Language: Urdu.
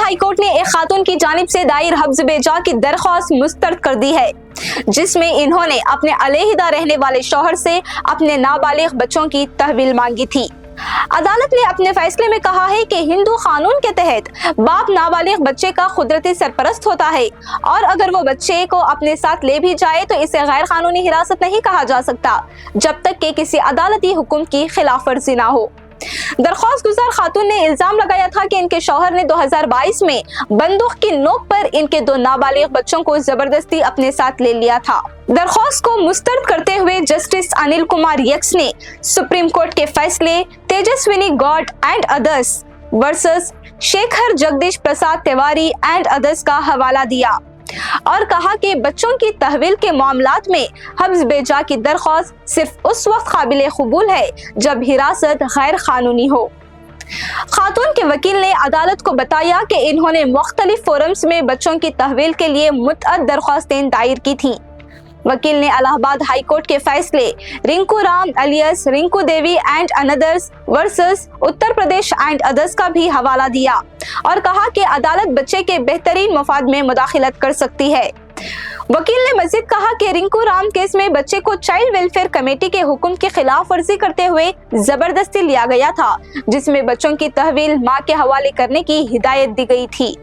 ہائی کورٹ نے ایک خاتون کی جانب سے دائر حبس بیجا کی درخواست مسترد کر دی ہے، جس میں انہوں نے اپنے علیحدہ رہنے والے شوہر سے اپنے نابالغ بچوں کی تحویل مانگی تھی۔ عدالت نے اپنے فیصلے میں کہا ہے کہ ہندو قانون کے تحت باپ نابالغ بچے کا قدرتی سرپرست ہوتا ہے، اور اگر وہ بچے کو اپنے ساتھ لے بھی جائے تو اسے غیر قانونی حراست نہیں کہا جا سکتا جب تک کہ کسی عدالتی حکم کی خلاف ورزی نہ ہو۔ درخواست گزار خاتون نے الزام لگایا تھا کہ ان کے شوہر نے 2022 میں بندوق کی نوک پر ان کے 2 نابالغ بچوں کو زبردستی اپنے ساتھ لے لیا تھا۔ درخواست کو مسترد کرتے ہوئے جسٹس انل کمار یکس نے سپریم کورٹ کے فیصلے Tejaswini Gaud and others versus Shekhar Jagdish Prasad Tiwari and others کا حوالہ دیا اور کہا کہ بچوں کی تحویل کے معاملات میں حبس بیجا کی درخواست صرف اس وقت قابل قبول ہے جب حراست غیر قانونی ہو۔ خاتون کے وکیل نے عدالت کو بتایا کہ انہوں نے مختلف فورمز میں بچوں کی تحویل کے لیے متعدد درخواستیں دائر کی تھیں۔ وکیل نے الہ آباد ہائی کورٹ کے فیصلے رنکو رام الیاس رنکو دیوی and انادرس versus Uttar Pradesh and others کا بھی حوالہ دیا اور کہا کہ عدالت بچے کے بہترین مفاد میں مداخلت کر سکتی ہے۔ وکیل نے مزید کہا کہ رنکو رام کیس میں بچے کو چائلڈ ویلفیئر کمیٹی کے حکم کی خلاف ورزی کرتے ہوئے زبردستی لیا گیا تھا، جس میں بچوں کی تحویل ماں کے حوالے کرنے کی ہدایت دی گئی تھی۔